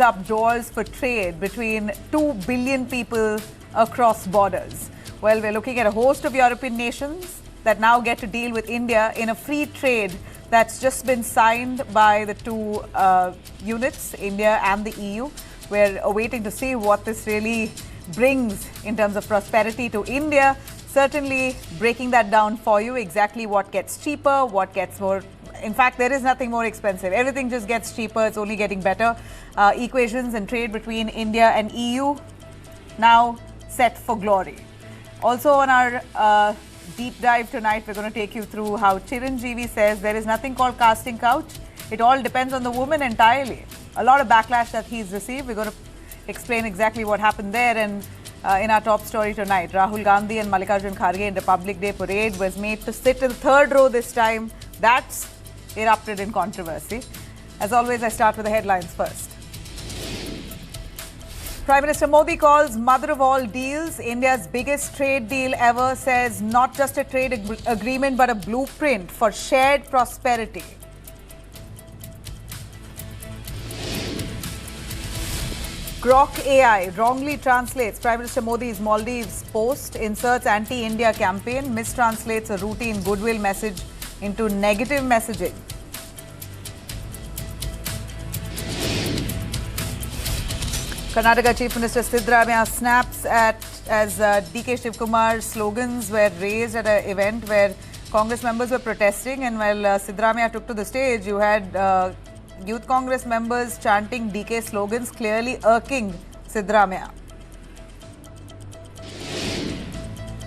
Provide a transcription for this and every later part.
up doors for trade between 2 billion people across borders. Well, we're looking at a host of European nations that now get to deal with India in a free trade that's just been signed by the two units, India and the EU. We're awaiting to see what this really brings in terms of prosperity to India. Certainly breaking that down for you, exactly what gets cheaper, what gets more. In fact, there is nothing more expensive. Everything just gets cheaper. It's only getting better. Equations and trade between India and EU now set for glory. Also on our deep dive tonight, we're going to take you through how Chiranjeevi says there is nothing called casting couch. It all depends on the woman entirely. A lot of backlash that he's received. We're going to explain exactly what happened there. And in our top story tonight, Rahul Gandhi and Mallikarjun Kharge in Republic Day parade was made to sit in the third row this time. That's erupted in controversy. As always, I start with the headlines first. Prime Minister Modi calls mother of all deals. India's biggest trade deal ever, says not just a trade agreement but a blueprint for shared prosperity. Grok AI wrongly translates Prime Minister Modi's Maldives post, inserts anti-India campaign, mistranslates a routine goodwill message into negative messaging. Karnataka Chief Minister Siddaramaiah snaps at as DK Shivkumar's slogans were raised at an event where Congress members were protesting, and while Siddaramaiah took to the stage, you had Youth Congress members chanting DK slogans, clearly irking Siddaramaiah.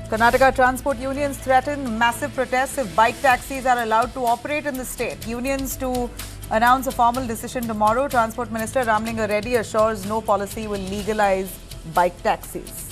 Karnataka transport unions threaten massive protests if bike taxis are allowed to operate in the state. Unions to announce a formal decision tomorrow. Transport Minister Sri Reddy assures no policy will legalize bike taxis.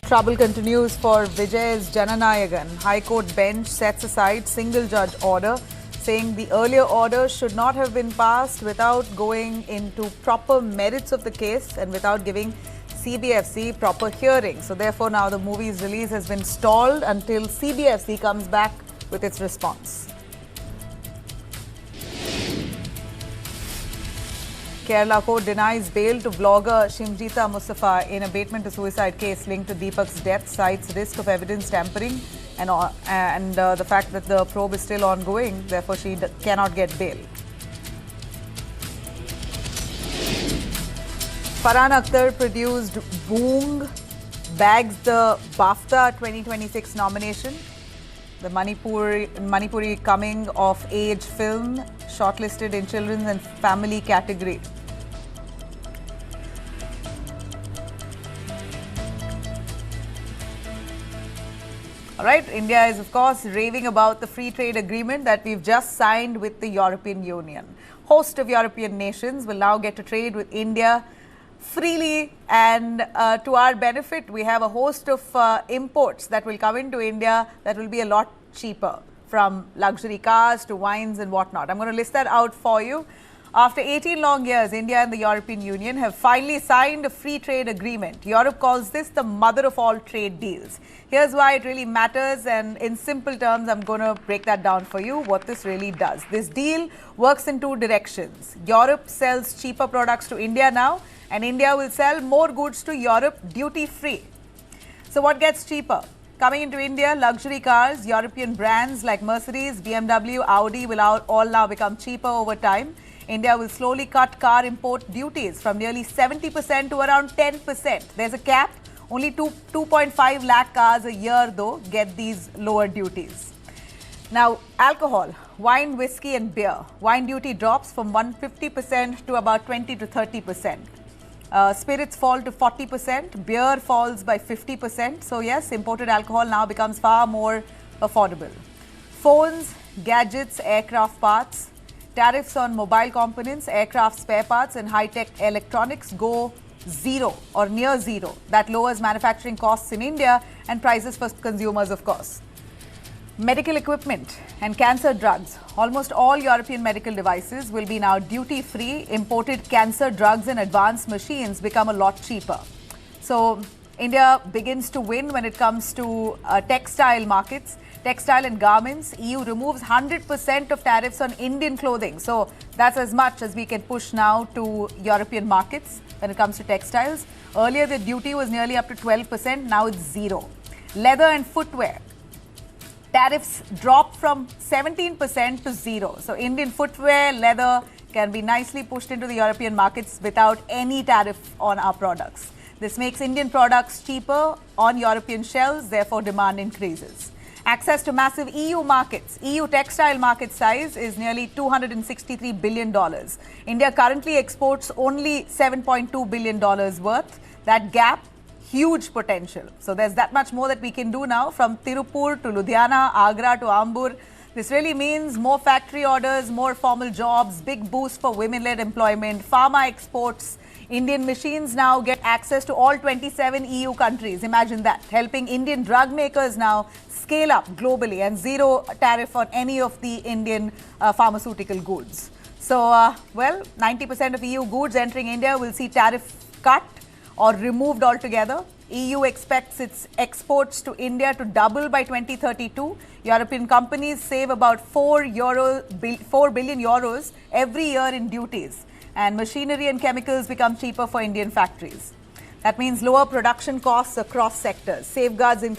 Trouble continues for Vijay's Jananayagan. High Court bench sets aside single judge order, saying the earlier order should not have been passed without going into proper merits of the case and without giving CBFC proper hearing. So therefore now the movie's release has been stalled until CBFC comes back with its response. Kerala court denies bail to vlogger Shimjita Mustafa in abatement to suicide case linked to Deepak's death, cites risk of evidence tampering and the fact that the probe is still ongoing. Therefore, she cannot get bail. Farhan Akhtar produced Boong bags the BAFTA 2026 nomination. The Manipuri coming of age film shortlisted in children's and family category. All right, India is of course raving about the free trade agreement that we've just signed with the European Union. Host of European nations will now get to trade with India freely, and to our benefit, we have a host of imports that will come into India that will be a lot cheaper, from luxury cars to wines and whatnot. I'm going to list that out for you. After 18 long years, India and the European Union have finally signed a free trade agreement. Europe calls this the mother of all trade deals. Here's why it really matters, and in simple terms, I'm going to break that down for you, what this really does. This deal works in two directions. Europe sells cheaper products to India now, and India will sell more goods to Europe duty-free. So what gets cheaper? Coming into India, luxury cars, European brands like Mercedes, BMW, Audi will all now become cheaper over time. India will slowly cut car import duties from nearly 70% to around 10%. There's a cap. Only 2.5 lakh cars a year, though, get these lower duties. Now, alcohol, wine, whiskey and beer. Wine duty drops from 150% to about 20 to 30%. Spirits fall to 40%, beer falls by 50%. So yes, imported alcohol now becomes far more affordable. Phones, gadgets, aircraft parts, tariffs on mobile components, aircraft spare parts and high-tech electronics go zero or near zero. That lowers manufacturing costs in India and prices for consumers, of course. Medical equipment and cancer drugs. Almost all European medical devices will be now duty-free. Imported cancer drugs and advanced machines become a lot cheaper. So India begins to win when it comes to textile markets. Textile and garments, EU removes 100% of tariffs on Indian clothing. So that's as much as we can push now to European markets when it comes to textiles. Earlier, the duty was nearly up to 12%. Now it's zero. Leather and footwear. Tariffs drop from 17% to zero. So Indian footwear, leather can be nicely pushed into the European markets without any tariff on our products. This makes Indian products cheaper on European shelves, therefore demand increases. Access to massive EU markets. EU textile market size is nearly $263 billion. India currently exports only $7.2 billion worth. That gap, huge potential. So there's that much more that we can do now, from Tirupur to Ludhiana, Agra to Ambur. This really means more factory orders, more formal jobs, big boost for women-led employment, pharma exports. Indian machines now get access to all 27 EU countries. Imagine that, helping Indian drug makers now scale up globally, and zero tariff on any of the Indian pharmaceutical goods. So, 90% of EU goods entering India will see tariff cut or removed altogether. EU expects its exports to India to double by 2032. European companies save about 4 billion euros every year in duties. And machinery and chemicals become cheaper for Indian factories. That means lower production costs across sectors. Safeguards, in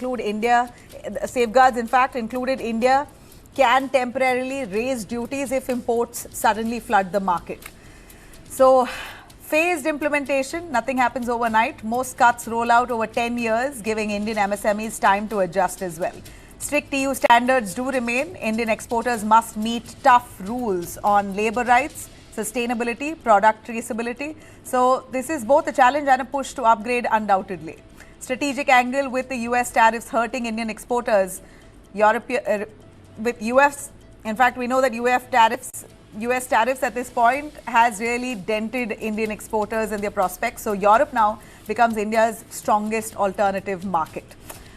fact, included India can temporarily raise duties if imports suddenly flood the market. So, phased implementation, nothing happens overnight. Most cuts roll out over 10 years, giving Indian MSMEs time to adjust as well. Strict EU standards do remain. Indian exporters must meet tough rules on labour rights, sustainability, product traceability. So this is both a challenge and a push to upgrade undoubtedly. Strategic angle with the US tariffs hurting Indian exporters. With US, in fact, we know that US tariffs at this point has really dented Indian exporters and their prospects. So Europe now becomes India's strongest alternative market.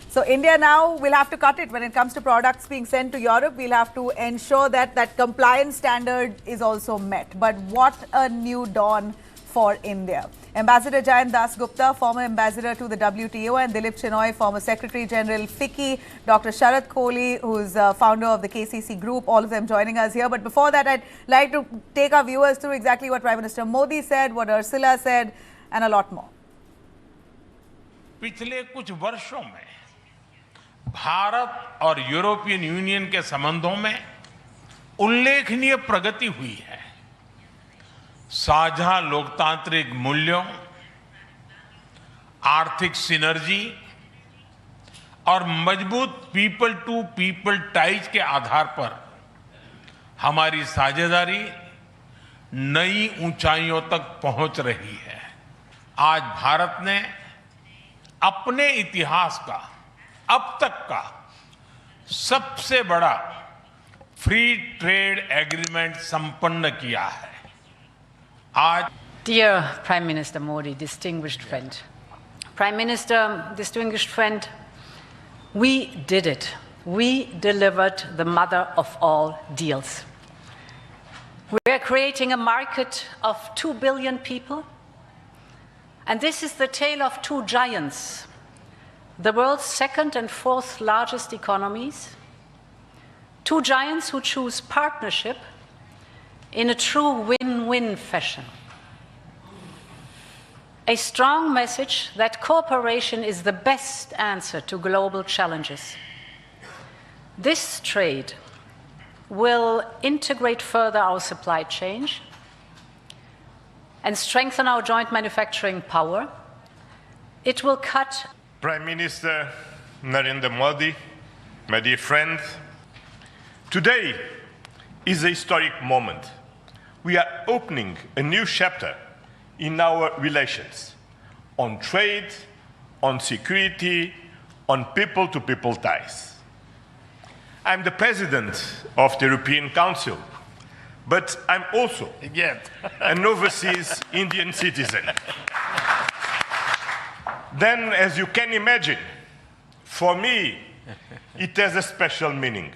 So India now will have to cut it when it comes to products being sent to Europe. We'll have to ensure that that compliance standard is also met. But what a new dawn for India. Ambassador Jayant Das Gupta, former ambassador to the WTO, and Dilip Chinoy, former Secretary General FICCI, Dr. Sharat Kohli, who's founder of the KCC Group, all of them joining us here. But before that, I'd like to take our viewers through exactly what Prime Minister Modi said, what Ursula said, and a lot more. पिछले कुछ वर्षों में भारत और European union के संबंधों में उल्लेखनीय प्रगति हुई है। साझा लोकतांत्रिक मूल्यों, आर्थिक सिनर्जी और मजबूत पीपल टू पीपल टाइज के आधार पर हमारी साझेदारी नई ऊंचाइयों तक पहुंच रही है। आज भारत ने अपने इतिहास का अब तक का सबसे बड़ा फ्री ट्रेड एग्रीमेंट संपन्न किया है। आज Dear Prime Minister Modi, distinguished friend. Prime Minister, distinguished friend, we did it. We delivered the mother of all deals. We are creating a market of 2 billion people. And this is the tale of two giants, the world's second and fourth largest economies, two giants who choose partnership in a true win-win fashion. A strong message that cooperation is the best answer to global challenges. This trade will integrate further our supply chain and strengthen our joint manufacturing power. It will cut. Prime Minister Narendra Modi, my dear friend, today is a historic moment. We are opening a new chapter in our relations on trade, on security, on people-to-people ties. I'm the President of the European Council, but I'm also an overseas Indian citizen. Then, as you can imagine, for me, it has a special meaning.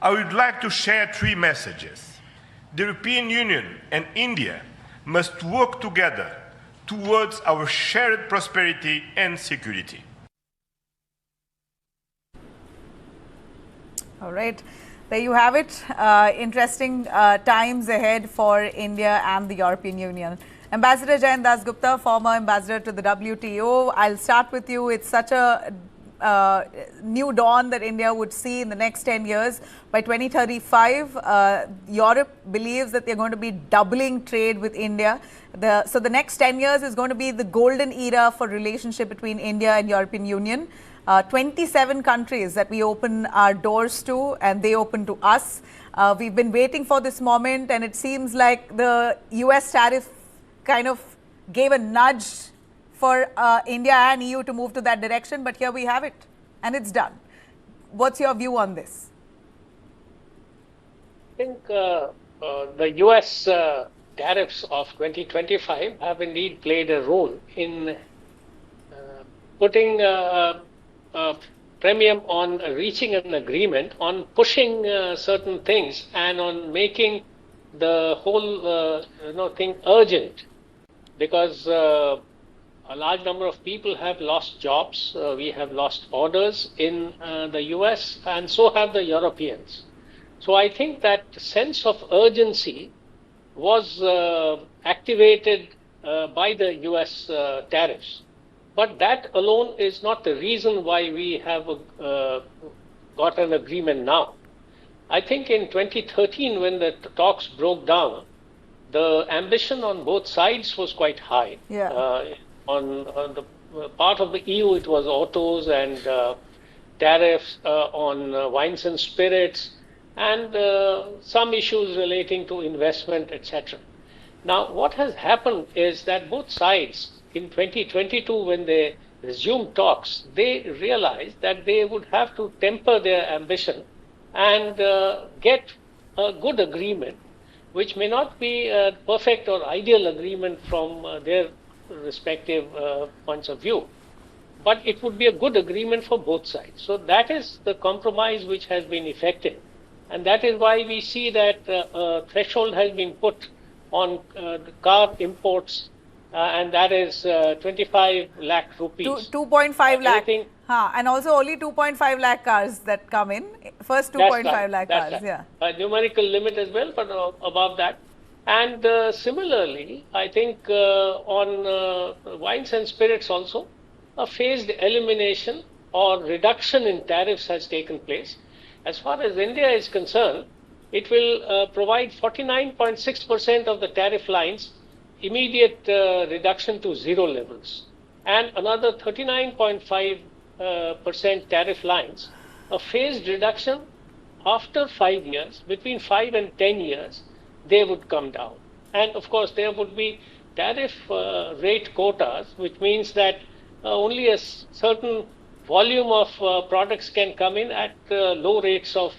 I would like to share three messages. The European Union and India must work together towards our shared prosperity and security. All right. There you have it. Interesting times ahead for India and the European Union. Ambassador Jayan Das Gupta, former ambassador to the WTO. I'll start with you. It's such a new dawn that India would see in the next 10 years. By 2035, Europe believes that they're going to be doubling trade with India. So the next 10 years is going to be the golden era for relationship between India and European Union. 27 countries that we open our doors to, and they open to us. We've been waiting for this moment, and it seems like the US tariff kind of gave a nudge for India and EU to move to that direction, but here we have it, and it's done. What's your view on this? I think the US tariffs of 2025 have indeed played a role in putting premium on reaching an agreement, on pushing certain things, and on making the whole thing urgent, because a large number of people have lost jobs. We have lost orders in the US, and so have the Europeans. So I think that sense of urgency was activated by the US tariffs. But that alone is not the reason why we have got an agreement now. I think in 2013, when the talks broke down, the ambition on both sides was quite high. Yeah. On the part of the EU, it was autos and tariffs on wines and spirits, and some issues relating to investment, etc. Now, what has happened is that both sides, in 2022, when they resumed talks, they realized that they would have to temper their ambition and get a good agreement, which may not be a perfect or ideal agreement from their respective points of view, but it would be a good agreement for both sides. So that is the compromise which has been effected, and that is why we see that a threshold has been put on the car imports, and that is 25 lakh rupees. 2.5 lakh. And also only 2.5 lakh cars that come in. First 2.5 lakh cars, right. yeah. A numerical limit as well, but above that. And similarly, I think on wines and spirits also, a phased elimination or reduction in tariffs has taken place. As far as India is concerned, it will provide 49.6% of the tariff lines immediate reduction to zero levels, and another 39.5% tariff lines, a phased reduction after 5 years, between 5 and 10 years, they would come down. And of course, there would be tariff rate quotas, which means that only a certain volume of products can come in at low rates of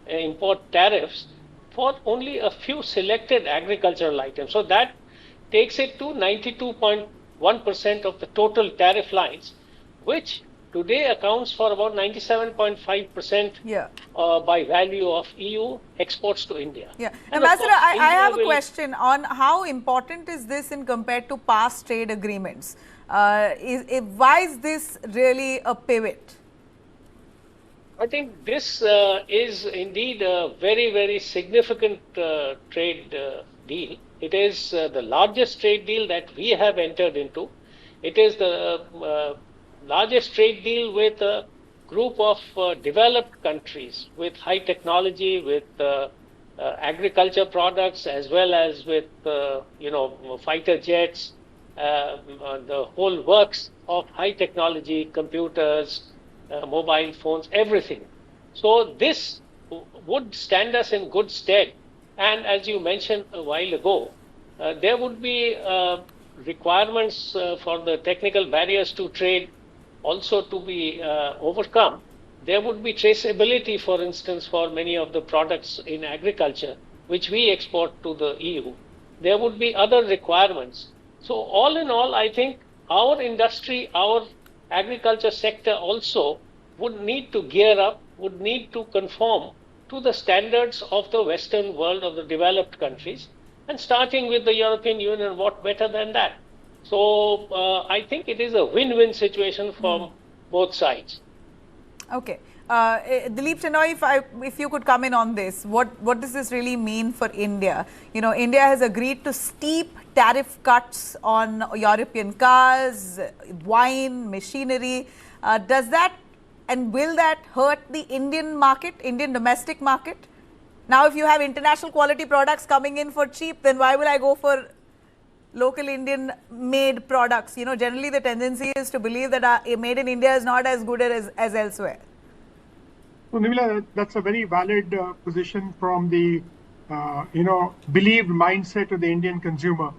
import tariffs for only a few selected agricultural items. So that takes it to 92.1% of the total tariff lines, which today accounts for about 97.5% by value of EU exports to India. Yeah. Ambassador, I have a question on how important is this in compared to past trade agreements? Why is this really a pivot? I think this is indeed a very, very significant trade deal. It is the largest trade deal that we have entered into. It is the largest trade deal with a group of developed countries with high technology, with agriculture products, as well as with fighter jets, the whole works of high technology, computers, mobile phones, everything. So this would stand us in good stead. And as you mentioned a while ago, there would be requirements for the technical barriers to trade also to be overcome. There would be traceability, for instance, for many of the products in agriculture, which we export to the EU. There would be other requirements. So all in all, I think our industry, our agriculture sector also would need to gear up, would need to conform to the standards of the Western world, of the developed countries, and starting with the European Union, what better than that? So I think it is a win-win situation from both sides. Okay. Dilip Shenoy, if you could come in on this, what does this really mean for India? You know, India has agreed to steep tariff cuts on European cars, wine, machinery. Does that and will that hurt the Indian market, Indian domestic market? Now, if you have international quality products coming in for cheap, then why will I go for local Indian made products? You know, generally the tendency is to believe that made in India is not as good as elsewhere. So, Nivila, that's a very valid position from the, believed mindset of the Indian consumer.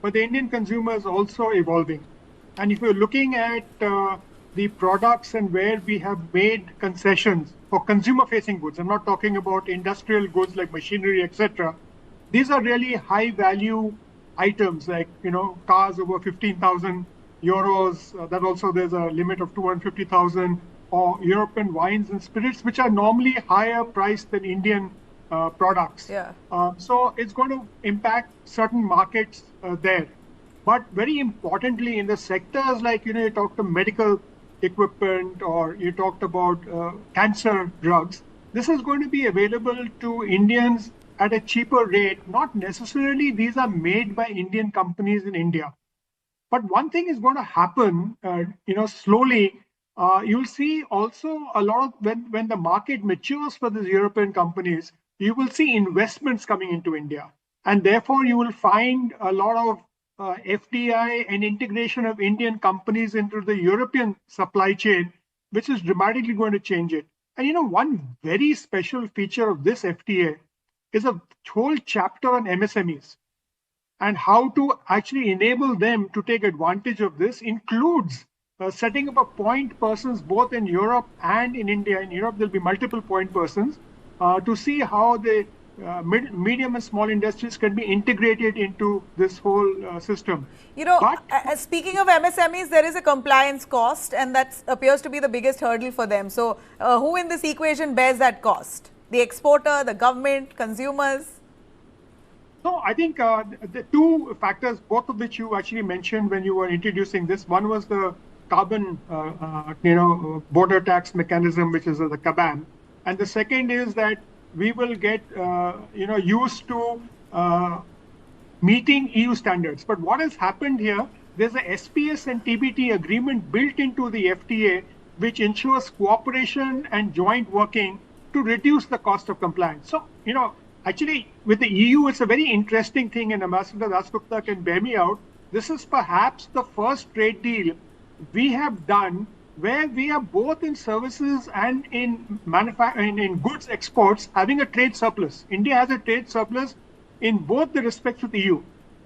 But the Indian consumer is also evolving. And if you're looking at the products and where we have made concessions for consumer-facing goods, I'm not talking about industrial goods like machinery, etc. These are really high-value items like, cars over 15,000 euros. That also there's a limit of 250,000. Or European wines and spirits, which are normally higher priced than Indian products. Yeah. So it's going to impact certain markets there. But very importantly, in the sectors like, you talked about medical equipment or you talked about cancer drugs, this is going to be available to Indians at a cheaper rate. Not necessarily these are made by Indian companies in India. But one thing is going to happen, slowly. You'll see also a lot of when the market matures for these European companies, you will see investments coming into India. And therefore, you will find a lot of FDI and integration of Indian companies into the European supply chain, which is dramatically going to change it. And one very special feature of this FTA is a whole chapter on MSMEs. And how to actually enable them to take advantage of this includes setting up a point persons both in Europe and in India. In Europe, there'll be multiple point persons to see how the medium and small industries can be integrated into this whole system. Speaking of MSMEs, there is a compliance cost, and that appears to be the biggest hurdle for them. So, who in this equation bears that cost? The exporter, the government, consumers? No, I think the two factors, both of which you actually mentioned when you were introducing this. One was the carbon, border tax mechanism, which is the CABAM. And the second is that we will get, used to meeting EU standards. But what has happened here, there's a SPS and TBT agreement built into the FTA, which ensures cooperation and joint working to reduce the cost of compliance. So, actually, with the EU, it's a very interesting thing, and Ambassador Dasgupta can bear me out. This is perhaps the first trade deal we have done where we are both in services and in goods exports having a trade surplus. India has a trade surplus in both the respects with EU.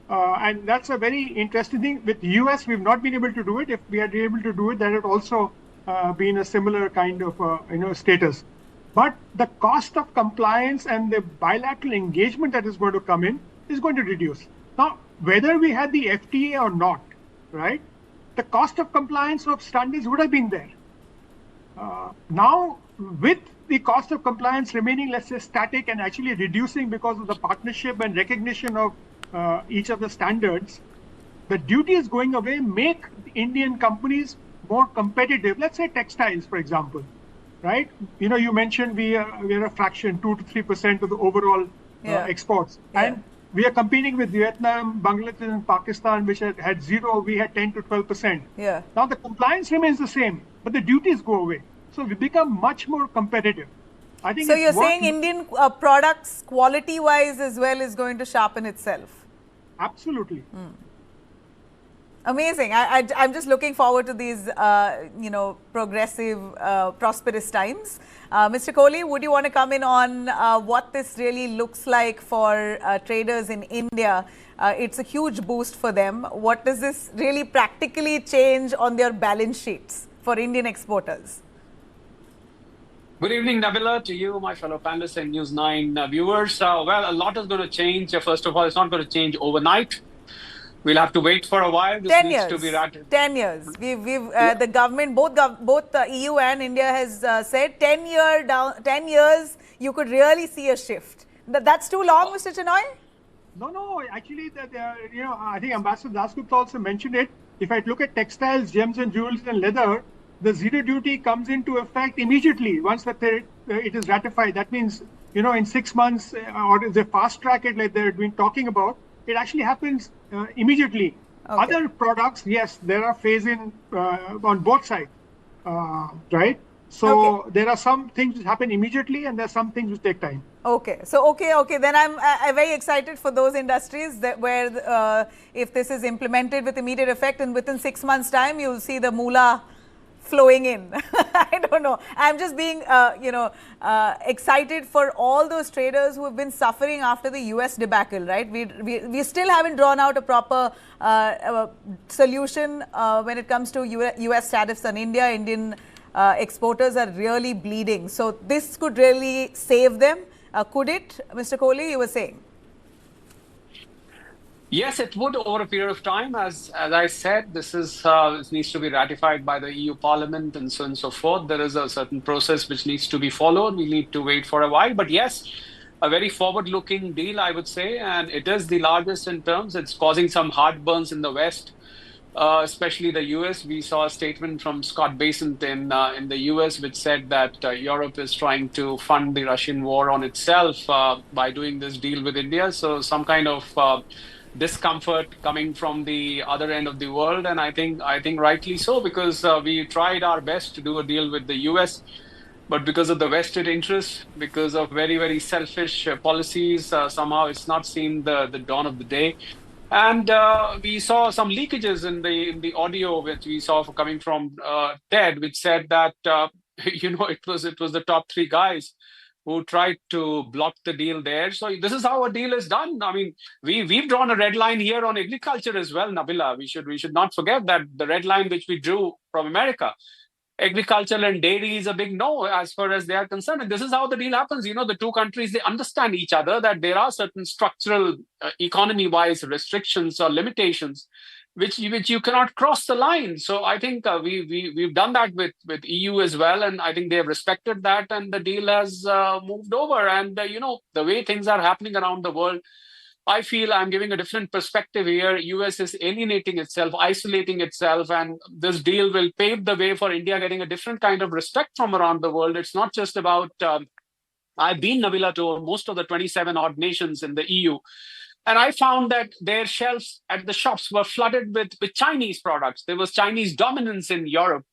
And that's a very interesting thing. With US, we've not been able to do it. If we had been able to do it, that would also been a similar kind of status. But the cost of compliance and the bilateral engagement that is going to come in is going to reduce. Now, whether we had the FTA or not, right, the cost of compliance of standards would have been there. Now, with the cost of compliance remaining, let's say, static and actually reducing because of the partnership and recognition of each of the standards, the duties going away make Indian companies more competitive. Let's say textiles, for example, right? You mentioned we are a fraction, 2 to 3% of the overall exports. Yeah. And we are competing with Vietnam, Bangladesh, and Pakistan, which had zero. We had 10 to 12%. Yeah. Now the compliance remains the same, but the duties go away. So we become much more competitive. I think. So you're saying Indian products, quality-wise as well, is going to sharpen itself. Absolutely. Amazing. I'm just looking forward to these, progressive, prosperous times. Mr. Kohli, would you want to come in on what this really looks like for traders in India? It's a huge boost for them. What does this really practically change on their balance sheets for Indian exporters? Good evening, Nabila, to you, my fellow panelists and News9 viewers. Well, a lot is going to change. First of all, it's not going to change overnight. We'll have to wait for a while. This 10 needs years. To be ratified. 10 years. The government, both the EU and India has said 10 years, you could really see a shift. That's too long, Mr. Shenoy? No. Actually, I think Ambassador Dasgupta also mentioned it. If I look at textiles, gems and jewels and leather, the zero duty comes into effect immediately once it is ratified. That means, in 6 months, or if they fast track it like they've been talking about, it actually happens immediately. Okay. Other products, yes, there are phase-in on both sides, right? So there are some things which happen immediately, and there are some things which take time. Okay. So, okay. Then I'm very excited for those industries where if this is implemented with immediate effect and within 6 months' time, you'll see the moolah flowing in. I don't know. I'm just being, excited for all those traders who have been suffering after the US debacle, right? We still haven't drawn out a proper solution when it comes to US tariffs on India. Indian exporters are really bleeding. So this could really save them. Could it, Mr. Kohli, you were saying? Yes, it would over a period of time. As I said, this needs to be ratified by the EU Parliament and so on and so forth. There is a certain process which needs to be followed. We need to wait for a while. But yes, a very forward-looking deal, I would say, and it is the largest in terms. It's causing some heartburns in the West, especially the US. We saw a statement from Scott Bessent in the US, which said that Europe is trying to fund the Russian war on itself by doing this deal with India. So some kind of discomfort coming from the other end of the world, and I think rightly so, because we tried our best to do a deal with the US, but because of the vested interests, because of very, very selfish policies, somehow it's not seen the dawn of the day. And we saw some leakages in the audio which we saw coming from Ted, which said that it was the top three guys who tried to block the deal there. So this is how a deal is done. I mean, we've drawn a red line here on agriculture as well, Nabila. We should not forget that the red line which we drew from America. Agriculture and dairy is a big no as far as they are concerned. And this is how the deal happens. The two countries, they understand each other, that there are certain structural economy-wise restrictions or limitations which you cannot cross the line. So I think we've done that with EU as well, and I think they have respected that, and the deal has moved over. And the way things are happening around the world, I feel I'm giving a different perspective here. US is alienating itself, isolating itself, and this deal will pave the way for India getting a different kind of respect from around the world. It's not just about I've been, Nabila, to most of the 27 odd nations in the EU. And I found that their shelves at the shops were flooded with Chinese products. There was Chinese dominance in Europe,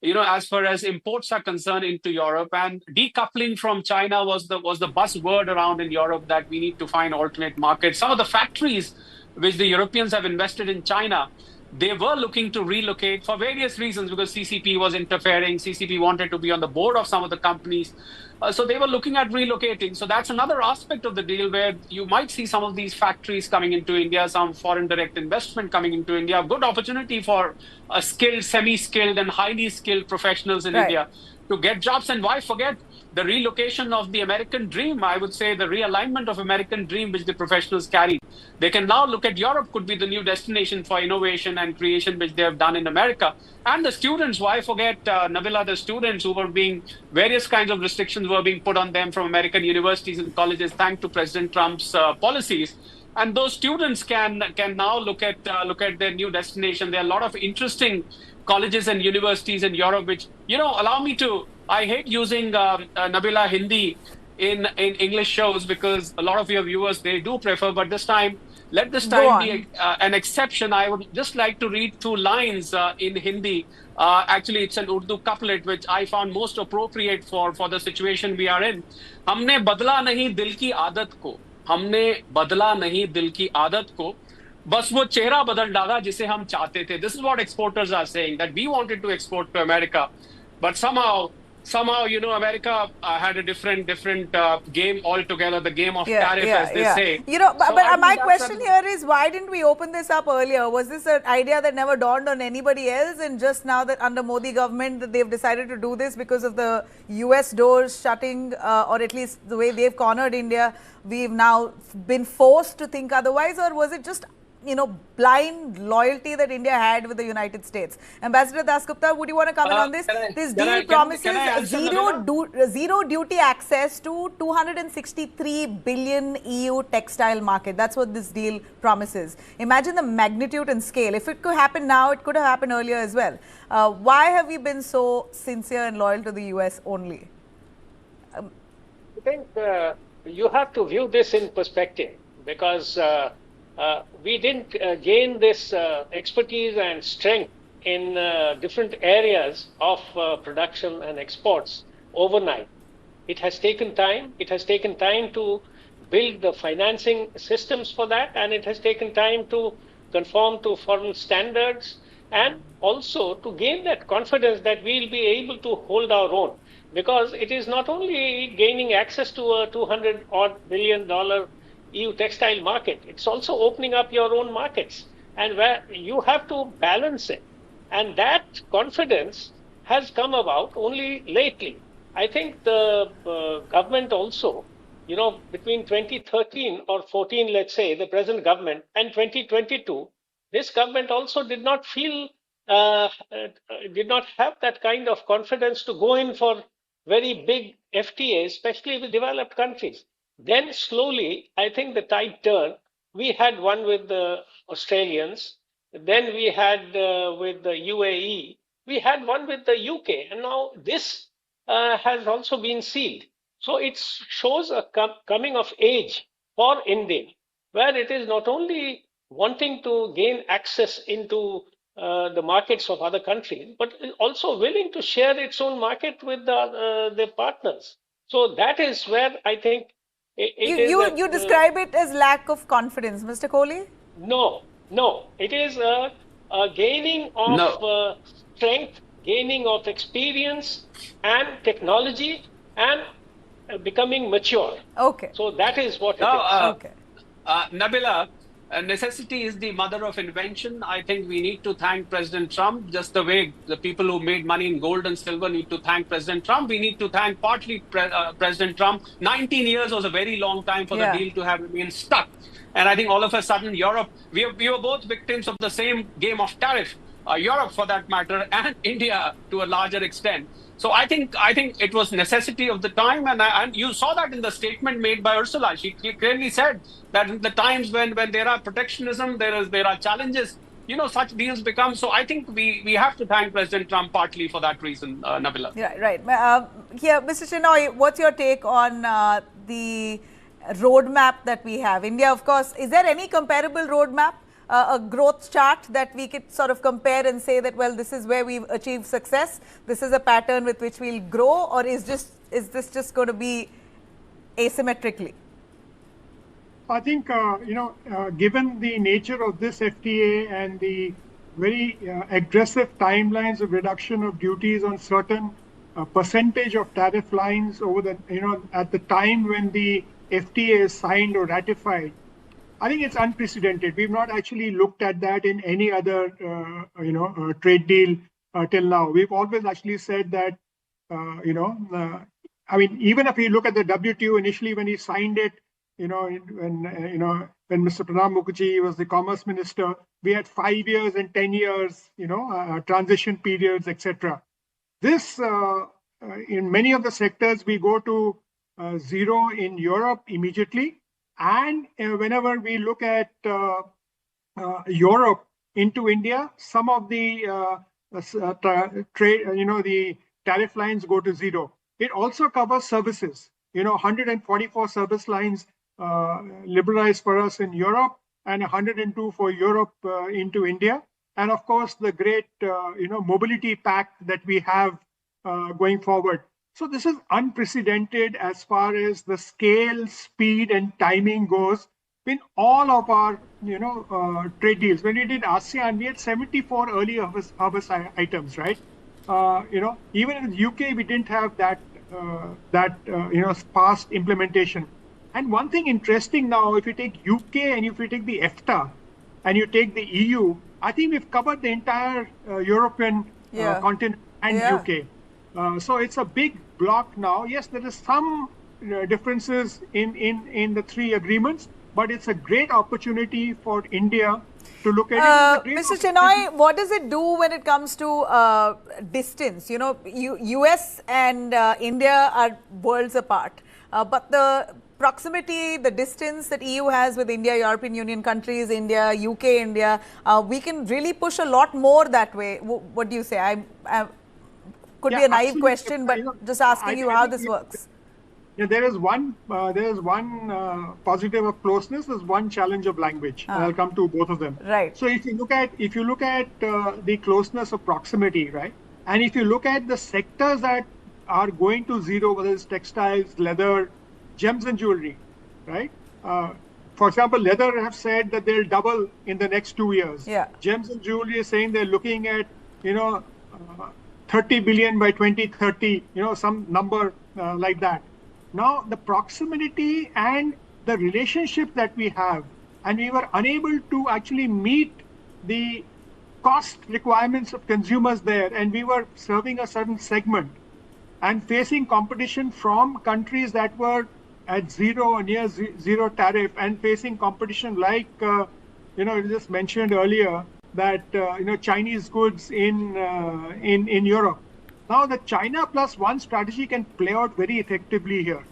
as far as imports are concerned into Europe. And decoupling from China was the buzzword around in Europe, that we need to find alternate markets. Some of the factories which the Europeans have invested in China, they were looking to relocate for various reasons, because CCP was interfering. CCP wanted to be on the board of some of the companies. So they were looking at relocating. So that's another aspect of the deal, where you might see some of these factories coming into India, some foreign direct investment coming into India, a good opportunity for skilled, semi-skilled and highly skilled professionals in India to get jobs. And why forget the relocation of the American dream? I would say the realignment of American dream, which the professionals carry. They can now look at Europe could be the new destination for innovation and creation, which they have done in America. And the students, why forget, Nabila, the students who were being, various kinds of restrictions were being put on them from American universities and colleges, thanks to President Trump's policies. And those students can now look at their new destination. There are a lot of interesting colleges and universities in Europe, which, allow me to, I hate using Nabila Hindi in English shows, because a lot of your viewers, they do prefer, but let this time be an exception. I would just like to read 2 lines in Hindi. Actually, it's an Urdu couplet, which I found most appropriate for the situation we are in. हमने बदला नहीं दिल की आदत को, हमने बदला नहीं दिल की आदत को, बस वो चेहरा बदल डाला जिसे हम चाहते थे. This is what exporters are saying, that we wanted to export to America, but somehow, America had a different game altogether, the game of tariff, as they say. But my question here is, why didn't we open this up earlier? Was this an idea that never dawned on anybody else, and just now that under Modi government that they've decided to do this because of the US doors shutting, or at least the way they've cornered India, we've now been forced to think otherwise? Or was it just blind loyalty that India had with the United States. Ambassador Dasgupta, would you want to comment on this? This deal promises zero duty access to 263 billion EU textile market. That's what this deal promises. Imagine the magnitude and scale. If it could happen now, it could have happened earlier as well. Why have we been so sincere and loyal to the US only? I think you have to view this in perspective, because we didn't gain this expertise and strength in different areas of production and exports overnight. It has taken time. It has taken time to build the financing systems for that, and it has taken time to conform to foreign standards, and also to gain that confidence that we'll be able to hold our own. Because it is not only gaining access to a $200-odd billion EU textile market, it's also opening up your own markets, and where you have to balance it. And that confidence has come about only lately. I think the government also, between 2013 or 14, let's say, the present government, and 2022, this government also did not have that kind of confidence to go in for very big FTAs, especially with developed countries. Then slowly, I think the tide turned. We had one with the Australians, then we had with the UAE, we had one with the UK, and now this has also been sealed. So it shows a coming of age for India, where it is not only wanting to gain access into the markets of other countries, but also willing to share its own market with the partners. So that is where I think you describe it as lack of confidence, Mr. Kohli? No. It is a gaining of strength, gaining of experience and technology, and becoming mature. Okay. So that is what it is. Okay. Nabila, necessity is the mother of invention. I think we need to thank President Trump, just the way the people who made money in gold and silver need to thank President Trump. We need to thank partly President Trump. 19 years was a very long time for the deal to have remained stuck. And I think all of a sudden Europe, we were both victims of the same game of tariff. Europe, for that matter, and India to a larger extent. So I think it was necessity of the time, and you saw that in the statement made by Ursula. She clearly said that in the times when there are protectionism, there are challenges, such deals become. So I think we have to thank President Trump partly for that reason, Nabila. Yeah, right. Here, Mr. Shenoy, what's your take on the roadmap that we have? India, of course, is there any comparable roadmap? A growth chart that we could sort of compare and say that, well, this is where we've achieved success, this is a pattern with which we'll grow, or is this just going to be asymmetrically? I think, given the nature of this FTA and the very aggressive timelines of reduction of duties on certain percentage of tariff lines over the, at the time when the FTA is signed or ratified, I think it's unprecedented. We've not actually looked at that in any other, trade deal till now. We've always actually said that, even if you look at the WTO initially when he signed it, when Mr. Pranab Mukherjee was the Commerce Minister, we had 5 years and 10 years, transition periods, etc. This, in many of the sectors, we go to zero in Europe immediately. And whenever we look at Europe into India, some of the the tariff lines go to zero. It also covers services. 144 service lines liberalized for us in Europe, and 102 for Europe into India. And of course, the great mobility pact that we have going forward. So this is unprecedented as far as the scale, speed, and timing goes in all of our, trade deals. When we did ASEAN, we had 74 early harvest items, right? Even in the UK, we didn't have that fast implementation. And one thing interesting now, if you take UK and if you take the EFTA and you take the EU, I think we've covered the entire European continent and UK. So it's a big block now. Yes, there is some differences in the three agreements, but it's a great opportunity for India to look at it. Mr. Chinmayi, what does it do when it comes to distance? You know, US and India are worlds apart, but the proximity, the distance that EU has with India, European Union countries, India, UK, India, we can really push a lot more that way. What do you say? I could be a naive question, but just asking you how this works. Yeah, there is one positive of closeness. There's one challenge of language. I'll come to both of them. Right. So if you look at the closeness of proximity, right, and if you look at the sectors that are going to zero, whether it's textiles, leather, gems and jewelry, right? For example, leather have said that they'll double in the next 2 years. Yeah. Gems and jewelry is saying they're looking at 30 billion by 2030. Some number like that. Now, the proximity and the relationship that we have, and we were unable to actually meet the cost requirements of consumers there, and we were serving a certain segment and facing competition from countries that were at zero or near zero tariff, and facing competition like, you just mentioned earlier that, Chinese goods in Europe. Now, the China plus one strategy can play out very effectively here.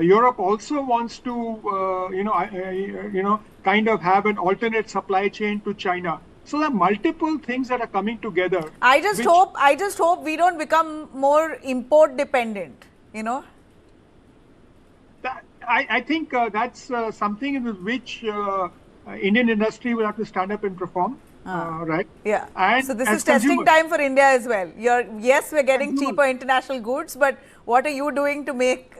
Europe also wants to, kind of have an alternate supply chain to China. So there are multiple things that are coming together. I just hope we don't become more import dependent. I think that's something in which Indian industry will have to stand up and perform. Right? Yeah. And so this is testing time for India as well. Yes, we're getting cheaper international goods, but what are you doing to make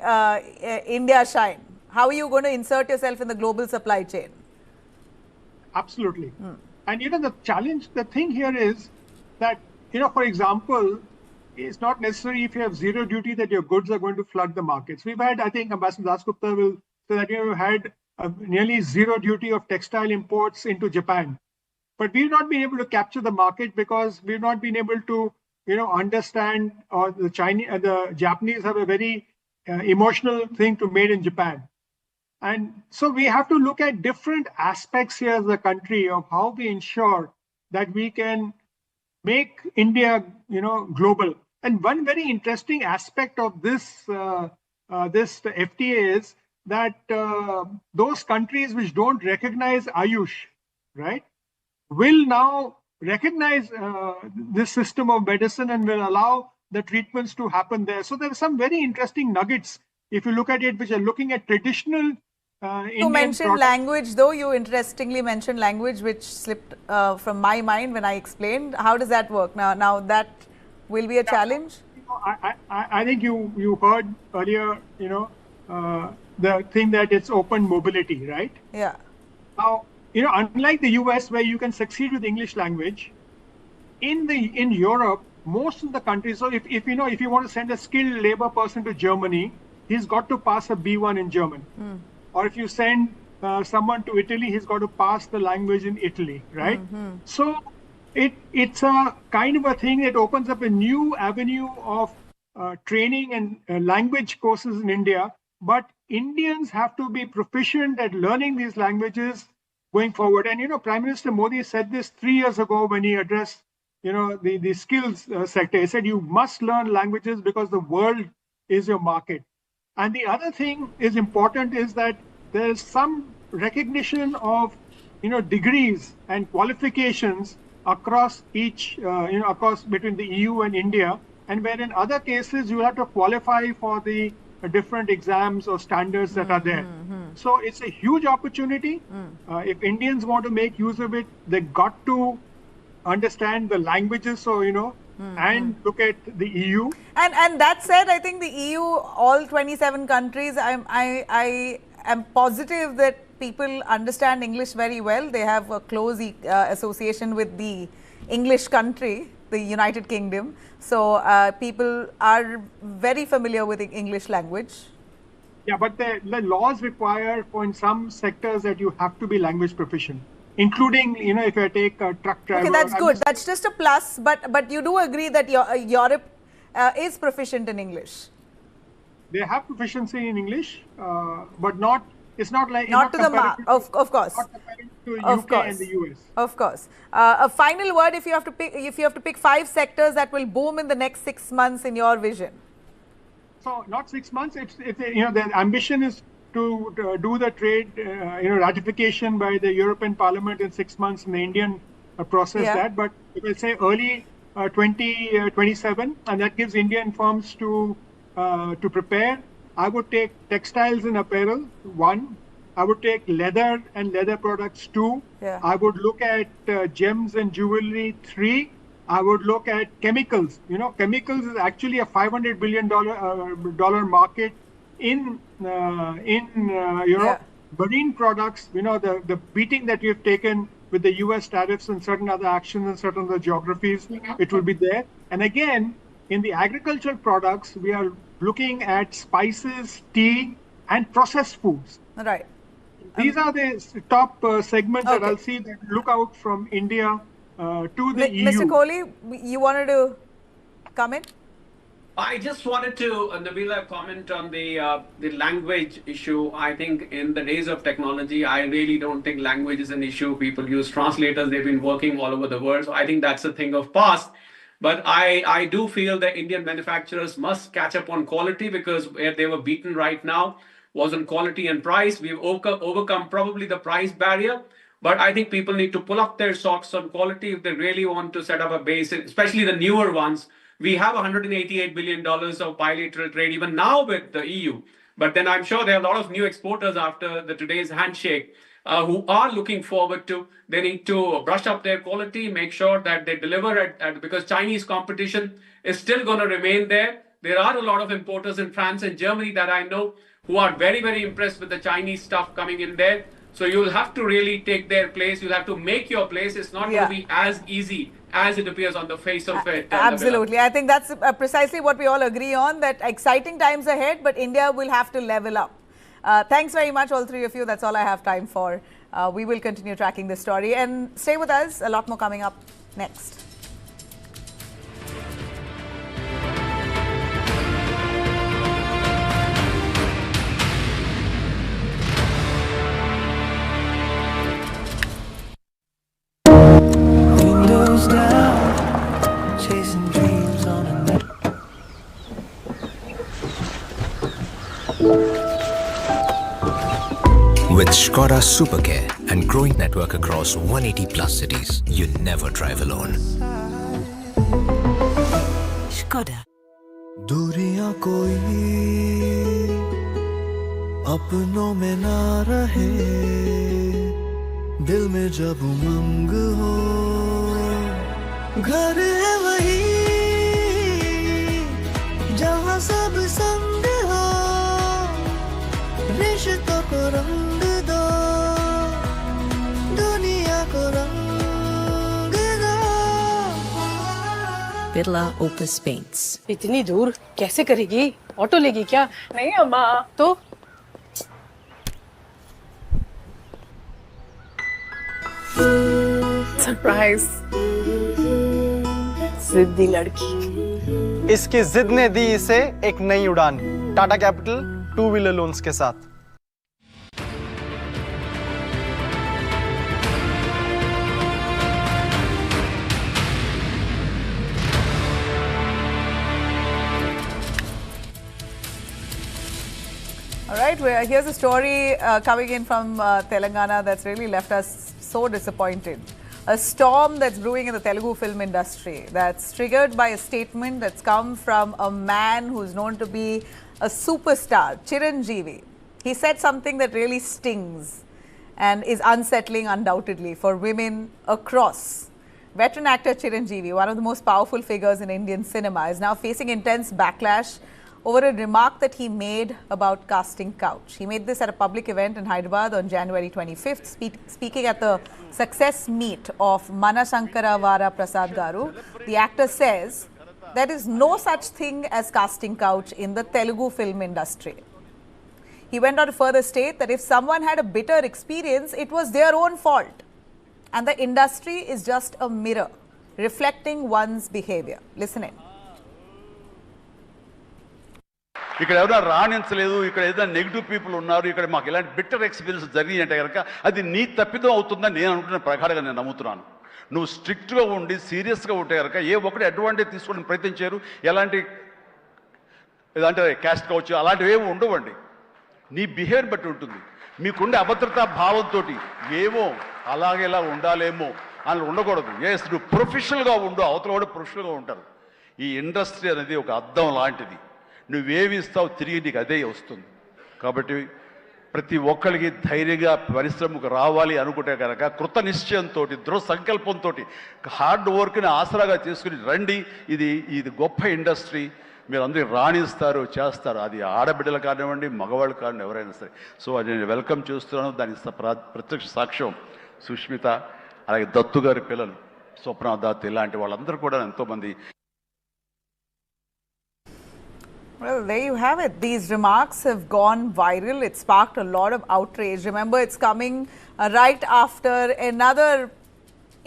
India shine? How are you going to insert yourself in the global supply chain? Absolutely. And the thing here is that, for example, it's not necessary if you have zero duty that your goods are going to flood the markets. We've had, I think Ambassador Dasgupta will say that we've had nearly zero duty of textile imports into Japan. But we've not been able to capture the market because we've not been able to, understand, or the Japanese have a very emotional thing to made in Japan. And so we have to look at different aspects here as a country of how we ensure that we can make India, global. And one very interesting aspect of this FTA is that those countries which don't recognize Ayush, right, will now recognize this system of medicine and will allow the treatments to happen there. So there are some very interesting nuggets, if you look at it, which are looking at traditional You mentioned language, though. You interestingly mentioned language, which slipped from my mind when I explained. How does that work? Now that will be a challenge? I think you heard earlier, the thing that it's open mobility, right? Yeah. Now, unlike the US, where you can succeed with English language, in Europe, most of the countries, so if you want to send a skilled labor person to Germany, he's got to pass a B1 in German. Or if you send someone to Italy, he's got to pass the language in Italy, right? So it's a kind of a thing that opens up a new avenue of training and language courses in India. But Indians have to be proficient at learning these languages going forward. And, Prime Minister Modi said this 3 years ago when he addressed, the skills sector. He said, you must learn languages because the world is your market. And the other thing is important is that there is some recognition of, degrees and qualifications across across between the EU and India. And where in other cases, you have to qualify for the different exams or standards that are there. So it's a huge opportunity. If Indians want to make use of it, they got to understand the languages, and look at the EU. And that said, I think the EU, all 27 countries, I am positive that people understand English very well. They have a close association with the English country, the United Kingdom. So people are very familiar with the English language. Yeah, but the laws require in some sectors that you have to be language proficient, including, if I take a truck driver. Okay, that's good. That's just a plus. But you do agree that Europe is proficient in English? They have proficiency in English, but not It's not like Not to the mark, of course. Not comparing to Of UK course. and the US. Of course. A final word, if you have to pick 5 sectors that will boom in the next 6 months in your vision. So not 6 months. It's the ambition is to do the trade ratification by the European Parliament in 6 months, and the Indian process that. But we'll say early 2027, and that gives Indian firms to prepare. I would take textiles and apparel, 1. I would take leather and leather products, 2. Yeah. I would look at gems and jewelry, 3. I would look at chemicals. Chemicals is actually a $500 billion dollar market in Europe. Marine products, the beating that we've taken with the US tariffs and certain other actions in certain other geographies, it will be there. And again, in the agricultural products, we are looking at spices, tea, and processed foods. Right. These are the top segments that I'll see that look out from India to the EU. Mr. Kohli, you wanted to come in? I just wanted to, Nabila, comment on the language issue. I think in the days of technology, I really don't think language is an issue. People use translators. They've been working all over the world. So I think that's a thing of past. But I do feel that Indian manufacturers must catch up on quality, because where they were beaten right now was on quality and price. We've overcome probably the price barrier. But I think people need to pull up their socks on quality if they really want to set up a base, especially the newer ones. We have $188 billion of bilateral trade even now with the EU. But then I'm sure there are a lot of new exporters after today's handshake who are looking forward to. They need to brush up their quality, make sure that they deliver because Chinese competition is still going to remain there. There are a lot of importers in France and Germany that I know who are very, very impressed with the Chinese stuff coming in there. So you'll have to really take their place. You'll have to make your place. It's not going to be as easy as it appears on the face of it. Absolutely. I think that's precisely what we all agree on, that exciting times ahead, but India will have to level up. Thanks very much, all three of you. That's all I have time for. We will continue tracking this story, and stay with us. A lot more coming up next. With Skoda Supercare and growing network across 180 plus cities, you never drive alone. Skoda. दूरियां कोई अपनों में ना रहे, दिल में जब उमंग हो, घर है वही जहाँ सब संग हो, रिश्तों को रंग दो, दुनिया को रंग दो। Birla opus paints. इतनी दूर कैसे करेगी? ऑटो लेगी क्या? नहीं अम्मा। तो सरप्राइज। जिद्दी लड़की। इसकी जिद ने दी इसे एक नई उड़ान, टाटा कैपिटल 2 व्हीलर लोन्स के साथ। All right, here's a story coming in from Telangana that's really left us so disappointed. A storm that's brewing in the Telugu film industry that's triggered by a statement that's come from a man who's known to be a superstar, Chiranjeevi. He said something that really stings and is unsettling undoubtedly for women across. Veteran actor Chiranjeevi, one of the most powerful figures in Indian cinema, is now facing intense backlash over a remark that he made about casting couch. He made this at a public event in Hyderabad on January 25th, speaking at the success meet of Manasankara Vara Prasad Garu. The actor says there is no such thing as casting couch in the Telugu film industry. He went on to further state that if someone had a bitter experience, it was their own fault. And the industry is just a mirror reflecting one's behavior. Listen in. ఇక్కడ ఎవరైనా రాణించలేదు, ఇక్కడ ఏదైనా negative people ఉన్నారు, ఇక్కడ మాకు ఇలాంటి bitter experience జరిగి అంటే కనుక అది నీ తప్పిదం అవుతుందని నేను అనుకున్న ప్రకారంగా నేను నమ్ముతున్నాను. నువ్వు స్ట్రిక్ట్గా ఉండి సీరియస్గా ఉంటే కనుక ఏ ఒక్కటి అడ్వాంటేజ్ తీసుకోవడానికి ప్రయత్నించారు. ఎలాంటి ఏదంటే క్యాస్ట్ కావచ్చు అలాంటివి ఏమి ఉండవండి. నీ బిహేవియర్ బట్టి ఉంటుంది. మీకుండే అభద్రతా భావంతో ఏమో అలాగేలా ఉండాలేమో అని ఉండకూడదు. ఎస్, నువ్వు ప్రొఫెషనల్గా ఉండు, అవతల కూడా ప్రొఫెషనల్గా ఉంటారు. ఈ ఇండస్ట్రీ అనేది ఒక అద్దం లాంటిది. నువ్వేమి ఇస్తావు తిరిగి నీకు అదే వస్తుంది. కాబట్టి ప్రతి ఒక్కరికి ధైర్యంగా పరిశ్రమకు రావాలి అనుకుంటే కనుక కృత నిశ్చయంతో దృఢ సంకల్పంతో హార్డ్ వర్క్ని ఆసరాగా తీసుకుని రండి. ఇది గొప్ప ఇండస్ట్రీ. మీరు అందరూ రాణిస్తారు, చేస్తారు. అది ఆడబిడ్డలు కానివ్వండి, మగవాళ్ళు కానివ్వండి, ఎవరైనా సరే. సో అది నేను వెల్కమ్ చేస్తున్నాను. దానికి ప్రత్యక్ష సాక్ష్యం సుష్మిత, అలాగే దత్తు గారి పిల్లలు స్వప్న దత్, ఇలాంటి వాళ్ళందరూ కూడా ఎంతోమంది. Well, there you have it. These remarks have gone viral. It sparked a lot of outrage. Remember, it's coming right after another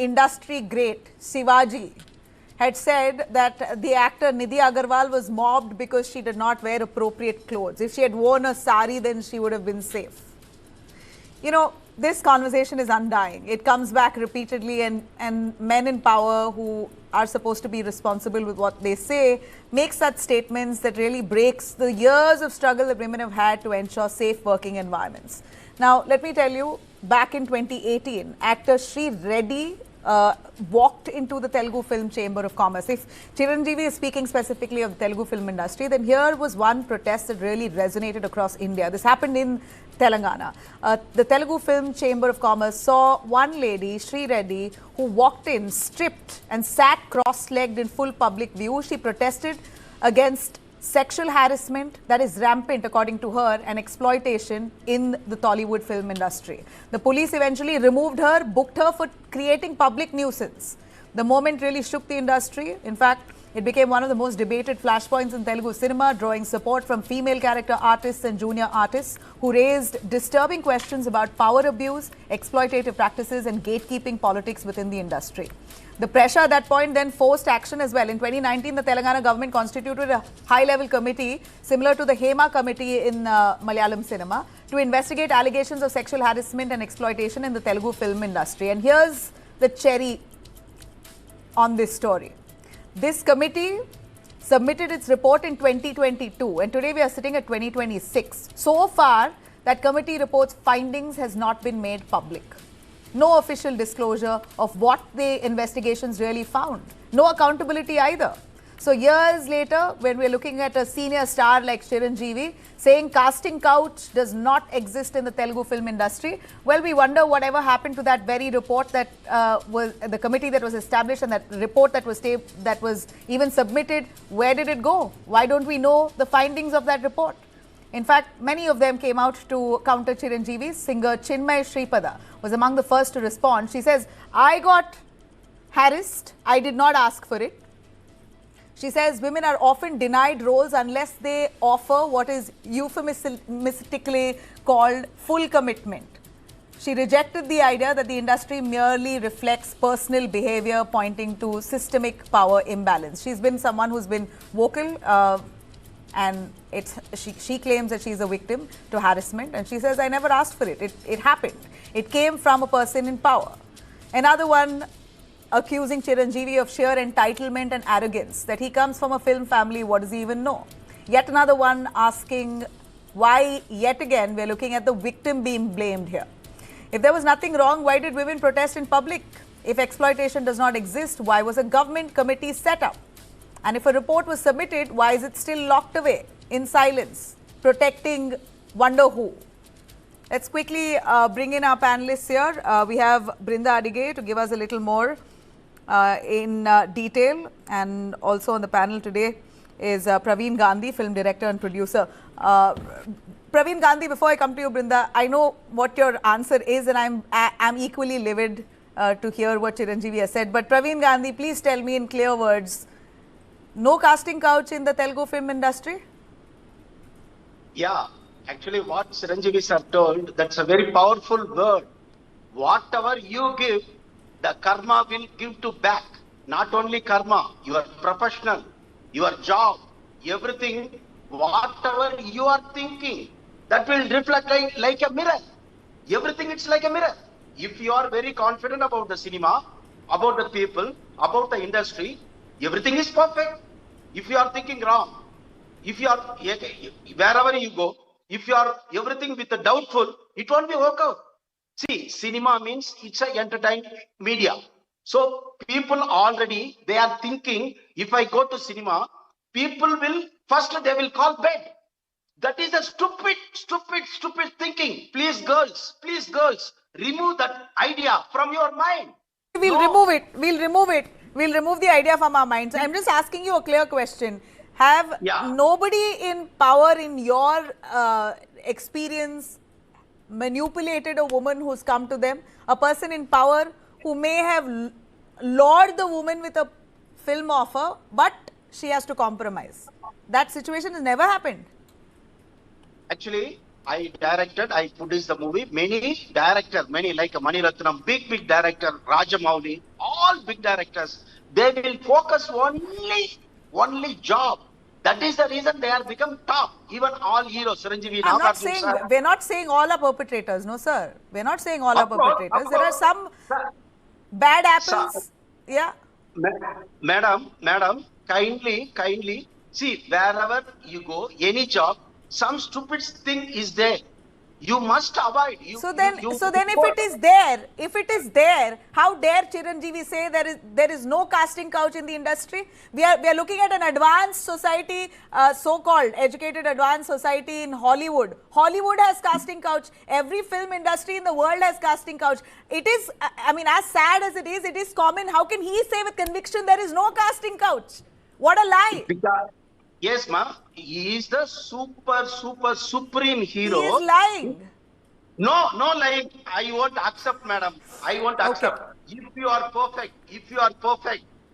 industry great, Shivaji, had said that the actor Nidhi Agarwal was mobbed because she did not wear appropriate clothes. If she had worn a sari, then she would have been safe. You know, this conversation is undying. It comes back repeatedly, and men in power who are supposed to be responsible with what they say make such statements that really breaks the years of struggle that women have had to ensure safe working environments. Now, let me tell you, back in 2018, actor Sri Reddy walked into the Telugu Film Chamber of Commerce. If Chiranjeevi is speaking specifically of the Telugu film industry, then here was one protest that really resonated across India. This happened in Telangana. The Telugu Film Chamber of Commerce saw one lady, Sri Reddy, who walked in stripped and sat cross-legged in full public view. She protested against sexual harassment that is rampant, according to her, and exploitation in the Tollywood film industry. The police eventually removed her, booked her for creating public nuisance. The moment really shook the industry. In fact, it became one of the most debated flashpoints in Telugu cinema, drawing support from female character artists and junior artists who raised disturbing questions about power abuse, exploitative practices, and gatekeeping politics within the industry. The pressure at that point then forced action as well. In 2019, the Telangana government constituted a high-level committee similar to the Hema committee in Malayalam cinema to investigate allegations of sexual harassment and exploitation in the Telugu film industry. And here's the cherry on this story. This committee submitted its report in 2022, and today we are sitting at 2026. So far, that committee report's findings has not been made public. No official disclosure of what the investigations really found. No accountability either. So years later, when we're looking at a senior star like Chiranjeevi saying casting couch does not exist in the Telugu film industry, well, we wonder whatever happened to that very report that was the committee that was established, and that report that was even submitted. Where did it go? Why don't we know the findings of that report? In fact, many of them came out to counter Chiranjeevi. Singer Chinmayi Sripada was among the first to respond. She says, I got harassed. I did not ask for it. She says women are often denied roles unless they offer what is euphemistically called full commitment. She rejected the idea that the industry merely reflects personal behavior pointing to systemic power imbalance. She's been someone who's been vocal, and she claims that she's a victim to harassment, and she says, I never asked for it. It happened. It came from a person in power. Another one accusing Chiranjeevi of sheer entitlement and arrogance, that he comes from a film family, what does he even know? Yet another one asking why, yet again, we're looking at the victim being blamed here. If there was nothing wrong, why did women protest in public? If exploitation does not exist, why was a government committee set up? And if a report was submitted, why is it still locked away in silence, protecting wonder who? Let's quickly bring in our panelists here. We have Brinda Adige to give us a little more in detail, and also on the panel today is Praveen Gandhi, film director and producer. Praveen Gandhi, before I come to you, Brinda, I know what your answer is, and I'm equally livid to hear what Chiranjeevi has said. But Praveen Gandhi, please tell me in clear words, no casting couch in the Telugu film industry? Yeah, actually what Chiranjeevi sir told, that's a very powerful word. Whatever you give, the karma will give to back. Not only karma, your professional, your job, everything whatever you are thinking, that will reflect like a mirror. Everything it's like a mirror. If you are very confident about the cinema, about the people, about the industry, everything is perfect. If you are thinking wrong, if you are wherever you go, if you are everything with the doubtful, it won't be work out. See, cinema means it's an entertainment media. So people already they are thinking, if I go to cinema, people will first they will call bed. That is a stupid thinking. Please girls, remove that idea from your mind. We'll remove it. We'll remove the idea from our minds. I'm just asking you a clear question. Have nobody in power in your experience manipulated a woman who's come to them? A person in power who may have lured the woman with a film offer, but she has to compromise. That situation has never happened. Actually, I produced the movie. Many directors, like Mani Ratnam, big director, Rajamouli, all big directors, they will focus only job. That is the reason they are become top. Even all heroes, Chiranjeevi. We're not saying all are perpetrators, no sir. We're not saying all are perpetrators. There are some bad apples. Yeah. Madam, kindly see, wherever you go, any job, some stupid thing is there. You must avoid. So then if it is there, how dare Chiranjeevi say there is no casting couch in the industry? We are looking at an advanced society, so-called educated advanced society in Hollywood. Hollywood has casting couch. Every film industry in the world has casting couch. It is, I mean, as sad as it is common. How can he say with conviction there is no casting couch? What a lie. Yes, ma'am. He is the supreme hero. He is lying. No lying. I won't accept, madam. I won't accept. If you are perfect,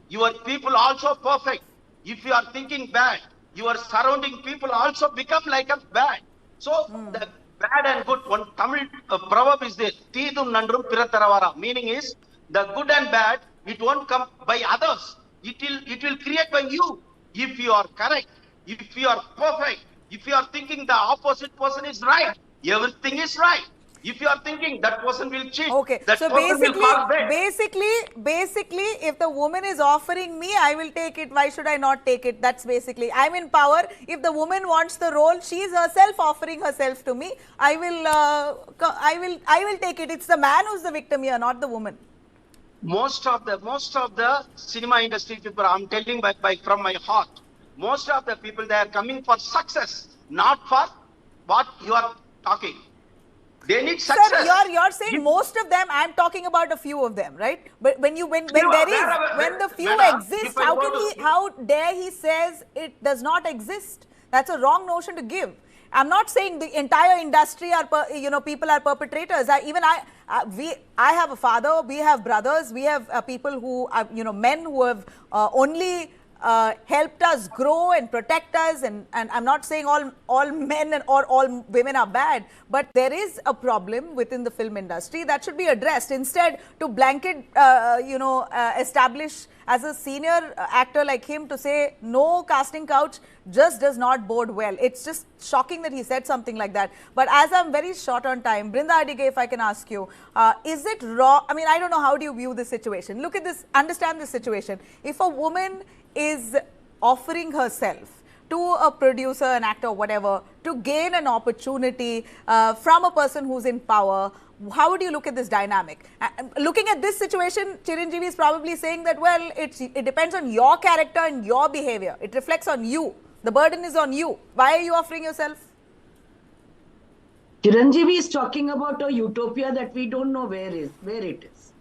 your people also perfect. If you are thinking bad, your surrounding people also become like a bad. So the bad and good, one Tamil proverb is there. Teedum nandrum piratharavara. Meaning is the good and bad, it won't come by others. It will create by you. If you are correct, if you are perfect, if you are thinking the opposite person is right, everything is right. If you are thinking that person will cheat, that so person will fall back. basically, if the woman is offering me, I will take it. Why should I not take it? That's basically, I'm in power. If the woman wants the role, she is herself offering herself to me. I will take it. It's the man who's the victim here, not the woman. Most of the cinema industry people, I'm telling from my heart, most of the people, they are coming for success, not for what you are talking. They need success. Sir, you're saying most of them. I'm talking about a few of them, right? But when the few exist, how dare he says it does not exist? That's a wrong notion to give. I'm not saying the entire industry are, people are perpetrators. I have a father, we have brothers, we have people who are, men who have only helped us grow and protect us, and I'm not saying all men or all women are bad, but there is a problem within the film industry that should be addressed. Instead, to blanket, establish as a senior actor like him to say no casting couch just does not bode well. It's just shocking that he said something like that. But as I'm very short on time, Brinda Adige, if I can ask you, is it wrong? I mean, I don't know, how do you view this situation? Look at this, understand this situation. If a woman is offering herself to a producer, an actor, whatever, to gain an opportunity from a person who's in power, how would you look at this dynamic? Looking at this situation, Chiranjeevi is probably saying that, well, it depends on your character and your behavior. It reflects on you. The burden is on you. Why are you offering yourself? Chiranjeevi is talking about a utopia that we don't know where it is.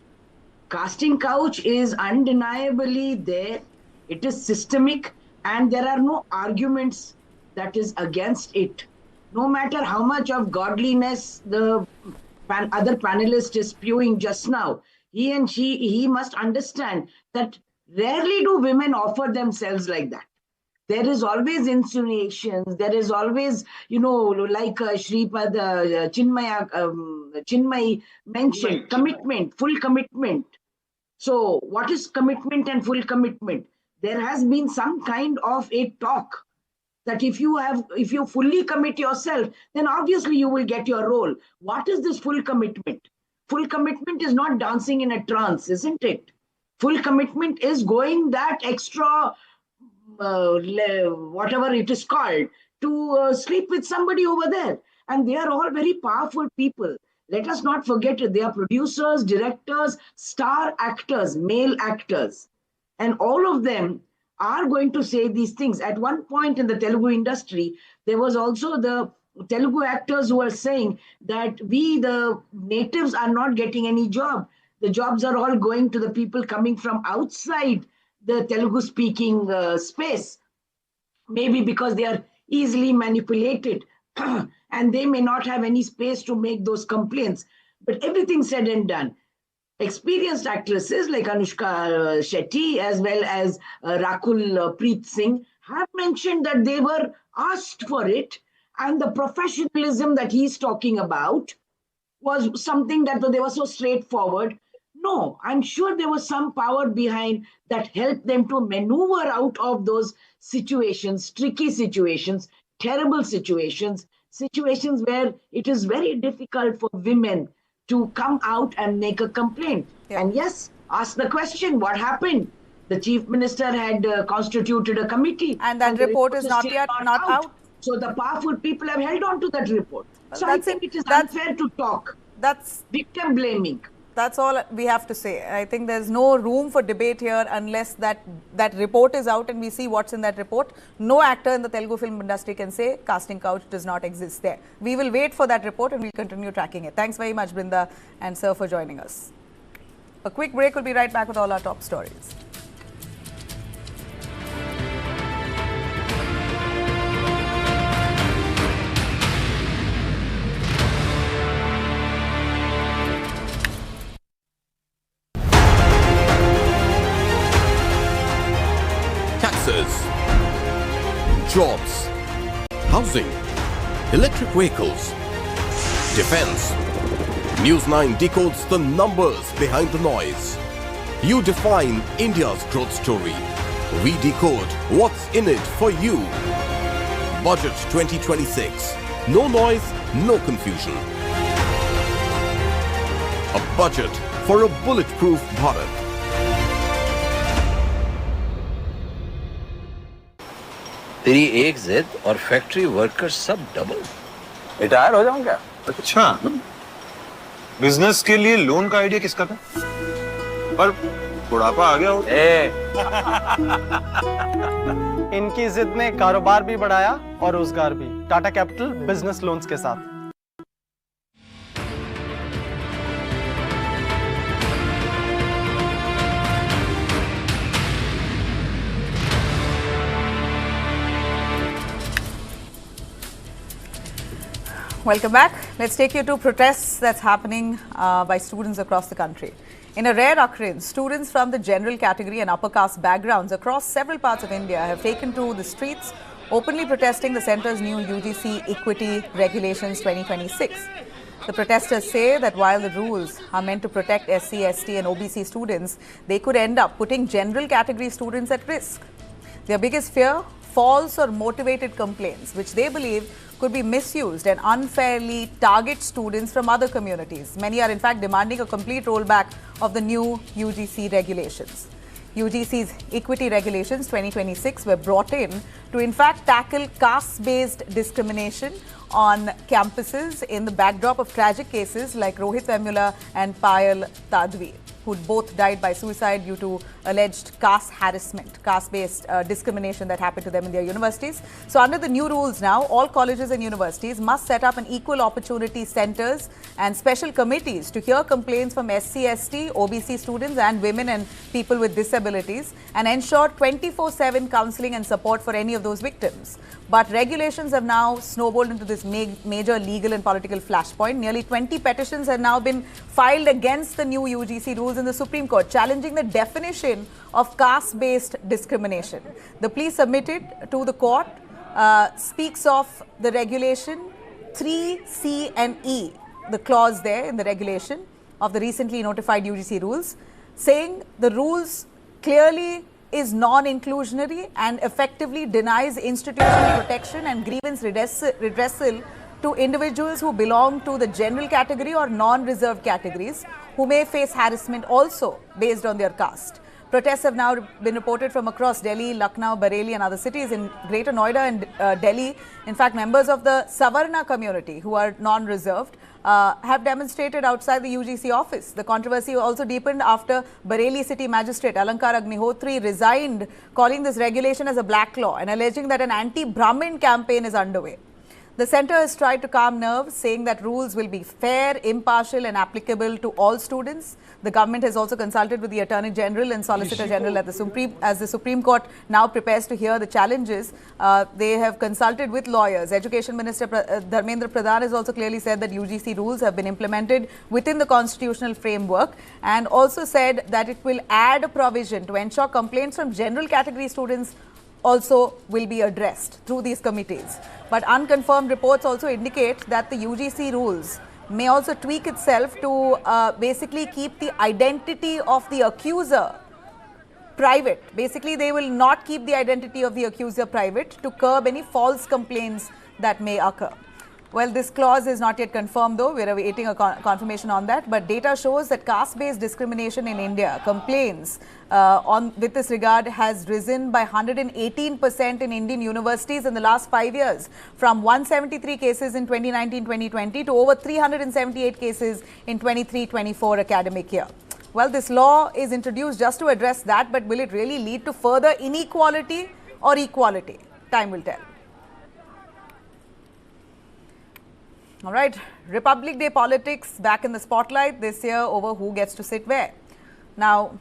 Casting couch is undeniably there. It is systemic, and there are no arguments that is against it. No matter how much of godliness the other panelist is spewing just now, he must understand that rarely do women offer themselves like that. There is always insinuations. There is always, like Sripada, Chinmayi mentioned, commitment, full commitment. So what is commitment and full commitment? There has been some kind of a talk that if you fully commit yourself, then obviously you will get your role. What is this full commitment? Full commitment is not dancing in a trance, isn't it? Full commitment is going that extra, whatever it is called, to sleep with somebody over there. And they are all very powerful people. Let us not forget it. They are producers, directors, star actors, male actors. And all of them are going to say these things. At one point in the Telugu industry, there was also the Telugu actors who were saying that we, the natives, are not getting any job. The jobs are all going to the people coming from outside the Telugu speaking space. Maybe because they are easily manipulated and they may not have any space to make those complaints. But everything said and done, experienced actresses like Anushka Shetty as well as Rakul Preet Singh have mentioned that they were asked for it, and the professionalism that he's talking about was something that they were so straightforward. No, I'm sure there was some power behind that helped them to maneuver out of those situations, tricky situations, terrible situations, situations where it is very difficult for women to come out and make a complaint. Yeah. And yes, ask the question, what happened? The chief minister had constituted a committee. And that report is not yet out. So the powerful people have held on to that report. Well, so I think it is unfair to talk. That's victim blaming. That's all we have to say. I think there's no room for debate here unless that report is out and we see what's in that report. No actor in the Telugu film industry can say casting couch does not exist there. We will wait for that report and we'll continue tracking it. Thanks very much, Brinda and Sir, for joining us. A quick break. We'll be right back with all our top stories. Jobs, housing, electric vehicles, defense. News9 decodes the numbers behind the noise. You define India's growth story. We decode what's in it for you. Budget 2026. No noise, no confusion. A budget for a bulletproof Bharat. तेरी एक जिद और factory workers सब double. Retire हो जाऊं क्या? अच्छा, business के लिए लोन का आइडिया किसका था? पर बुढ़ापा आ गया हो। इनकी जिद ने कारोबार भी बढ़ाया और रोजगार भी। टाटा कैपिटल बिजनेस लोन्स के साथ। Welcome back. Let's take you to protests that's happening by students across the country. In a rare occurrence, students from the general category and upper caste backgrounds across several parts of India have taken to the streets, openly protesting the centre's new UGC Equity Regulations 2026. The protesters say that while the rules are meant to protect SC, ST and OBC students, they could end up putting general category students at risk. Their biggest fear? False or motivated complaints, which they believe could be misused and unfairly target students from other communities. Many are in fact demanding a complete rollback of the new UGC regulations. UGC's Equity Regulations 2026 were brought in fact tackle caste-based discrimination on campuses in the backdrop of tragic cases like Rohit Vemula and Payal Tadvi, who both died by suicide due to alleged caste harassment, caste-based discrimination that happened to them in their universities. So under the new rules now, all colleges and universities must set up an equal opportunity centers and special committees to hear complaints from SC, ST, OBC students and women and people with disabilities and ensure 24/7 counseling and support for any of those victims. But regulations have now snowballed into this major legal and political flashpoint. Nearly 20 petitions have now been filed against the new UGC rules in the Supreme Court, challenging the definition of caste-based discrimination. The plea submitted to the court speaks of the regulation 3C and E, the clause there in the regulation of the recently notified UGC rules, saying the rules clearly is non-inclusionary and effectively denies institutional protection and grievance redressal to individuals who belong to the general category or non-reserved categories who may face harassment also based on their caste. Protests have now been reported from across Delhi, Lucknow, Bareilly and other cities. In Greater Noida and Delhi, in fact, members of the Savarna community who are non-reserved have demonstrated outside the UGC office. The controversy also deepened after Bareilly City Magistrate Alankar Agnihotri resigned, calling this regulation as a black law and alleging that an anti-Brahmin campaign is underway. The centre has tried to calm nerves, saying that rules will be fair, impartial and applicable to all students. The government has also consulted with the Attorney General and Solicitor General at the Supreme Court now prepares to hear the challenges. They have consulted with lawyers. Education Minister Dharmendra Pradhan has also clearly said that UGC rules have been implemented within the constitutional framework and also said that it will add a provision to ensure complaints from general category students also will be addressed through these committees. But unconfirmed reports also indicate that the UGC rules may also tweak itself to basically keep the identity of the accuser private. Basically, they will not keep the identity of the accuser private to curb any false complaints that may occur. Well, this clause is not yet confirmed though. We're awaiting a confirmation on that. But data shows that caste-based discrimination in India, complaints with this regard has risen by 118% in Indian universities in the last 5 years, from 173 cases in 2019-2020 to over 378 cases in 23-24 academic year. Well, this law is introduced just to address that, but will it really lead to further inequality or equality? Time will tell. All right, Republic Day politics back in the spotlight this year over who gets to sit where. Now,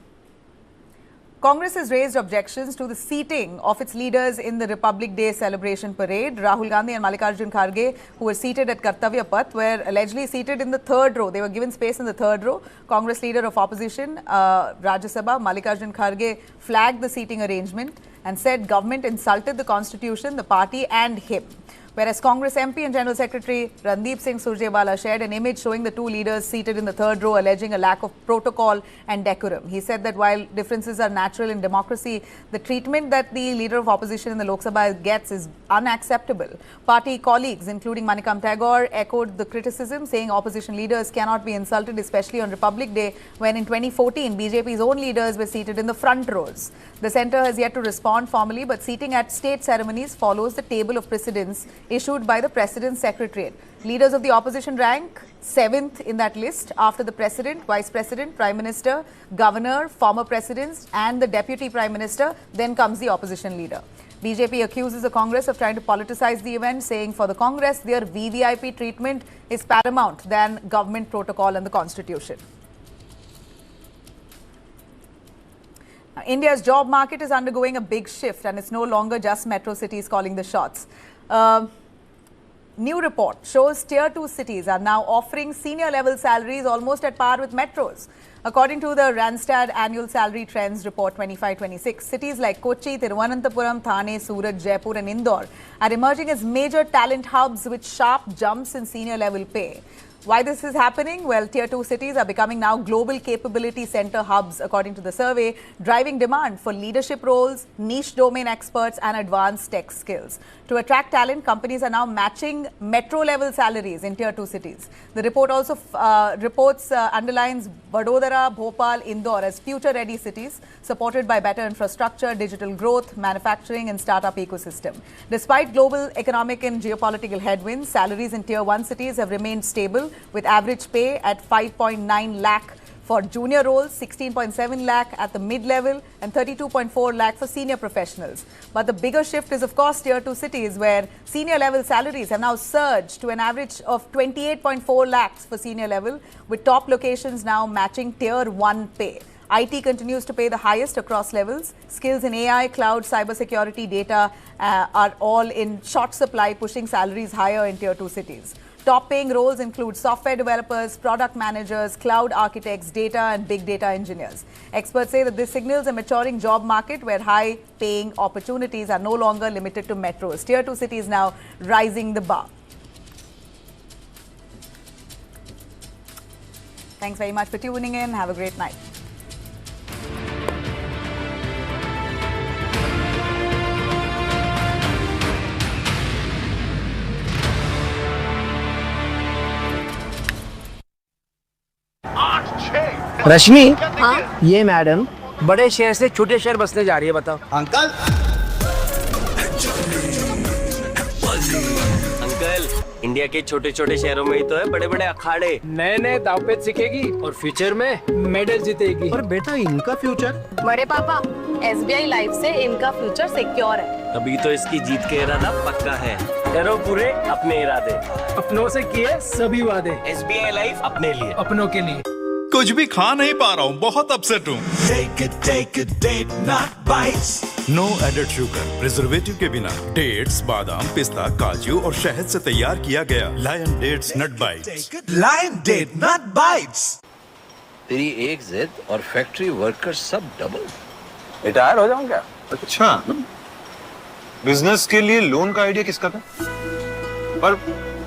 Congress has raised objections to the seating of its leaders in the Republic Day celebration parade. Rahul Gandhi and Mallikarjun Kharge, who were seated at Kartavya Path, were allegedly seated in the third row. They were given space in the third row. Congress leader of opposition, Rajya Sabha, Mallikarjun Kharge, flagged the seating arrangement and said government insulted the constitution, the party and him. Whereas Congress MP and General Secretary Randeep Singh Surjewala shared an image showing the two leaders seated in the third row, alleging a lack of protocol and decorum. He said that while differences are natural in democracy, the treatment that the leader of opposition in the Lok Sabha gets is unacceptable. Party colleagues, including Manikam Tagore, echoed the criticism, saying opposition leaders cannot be insulted, especially on Republic Day, when in 2014, BJP's own leaders were seated in the front rows. The centre has yet to respond formally, but seating at state ceremonies follows the table of precedence issued by the President's Secretariat. Leaders of the opposition rank 7th in that list after the President, Vice President, Prime Minister, Governor, former Presidents and the Deputy Prime Minister. Then comes the opposition leader. BJP accuses the Congress of trying to politicize the event, saying for the Congress, their VVIP treatment is paramount than government protocol and the Constitution. India's job market is undergoing a big shift and it's no longer just metro cities calling the shots. New report shows Tier 2 cities are now offering senior level salaries almost at par with metros. According to the Randstad Annual Salary Trends Report 25-26, cities like Kochi, Thiruvananthapuram, Thane, Surat, Jaipur and Indore are emerging as major talent hubs with sharp jumps in senior level pay. Why this is happening? Well, Tier 2 cities are becoming now global capability center hubs, according to the survey, driving demand for leadership roles, niche domain experts and advanced tech skills. To attract talent, companies are now matching metro-level salaries in Tier 2 cities. The report also underlines Vadodara, Bhopal, Indore as future-ready cities, supported by better infrastructure, digital growth, manufacturing and startup ecosystem. Despite global economic and geopolitical headwinds, salaries in Tier 1 cities have remained stable, with average pay at 5.9 lakh for junior roles, 16.7 lakh at the mid-level and 32.4 lakh for senior professionals. But the bigger shift is, of course, Tier 2 cities, where senior level salaries have now surged to an average of 28.4 lakhs for senior level, with top locations now matching Tier 1 pay. IT continues to pay the highest across levels. Skills in AI, cloud, cybersecurity, data are all in short supply, pushing salaries higher in Tier 2 cities. Top paying roles include software developers, product managers, cloud architects, data and big data engineers. Experts say that this signals a maturing job market where high paying opportunities are no longer limited to metros. Tier 2 cities now rising the bar. Thanks very much for tuning in. Have a great night. रश्मि, हाँ? ये madam बड़े शहर से छोटे शहर बसने जा रही है, बताओ। अंकल इंडिया के छोटे छोटे शहरों में ही तो है बड़े बड़े अखाड़े। नए नए दावपेच सीखेगी और फ्यूचर में मेडल जीतेगी। और बेटा इनका फ्यूचर? बड़े पापा, SBI लाइफ से इनका फ्यूचर सिक्योर है। तभी तो इसकी जीत के इरादा पक्का है। करो पूरे अपने इरादे, अपनों से किए सभी वादे। SBI लाइफ अपने लिए, अपनों के लिए। कुछ भी खा नहीं पा रहा हूँ, बहुत अपसेट हूँ। Take a date, not bites. No added sugar, preservative के बिना डेट्स, बादाम, पिस्ता, काजू और शहद से तैयार किया गया Lion dates nut bites. Lion date, not bites. तेरी एक जिद और फैक्ट्री वर्कर्स सब डबल। रिटायर हो जाऊं क्या? अच्छा, बिजनेस के लिए लोन का आइडिया किसका था? पर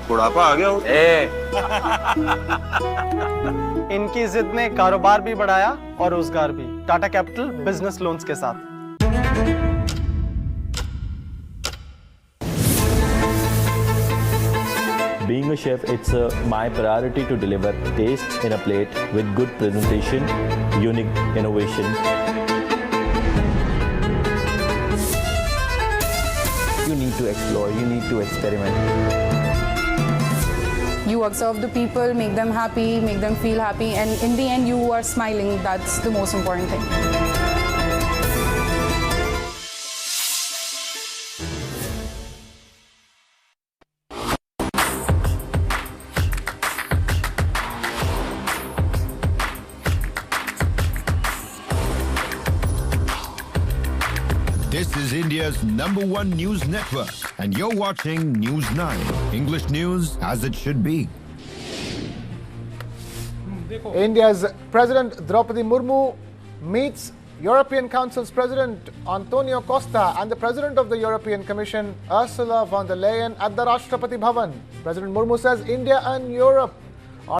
बुढ़ापा आ गया हो। इनकी जिद ने कारोबार भी बढ़ाया और रोजगार भी। टाटा कैपिटल बिजनेस लोन्स के साथ। Being a chef, it's my priority to deliver taste in a plate with good presentation, unique innovation. You need to explore, you need to experiment. You observe the people, make them happy, make them feel happy, and in the end you are smiling. That's the most important thing. This is India's #1 news network, and you're watching News9, English news as it should be. India's President Draupadi Murmu meets European Council's President Antonio Costa and the President of the European Commission Ursula von der Leyen at the Rashtrapati Bhavan. President Murmu says India and Europe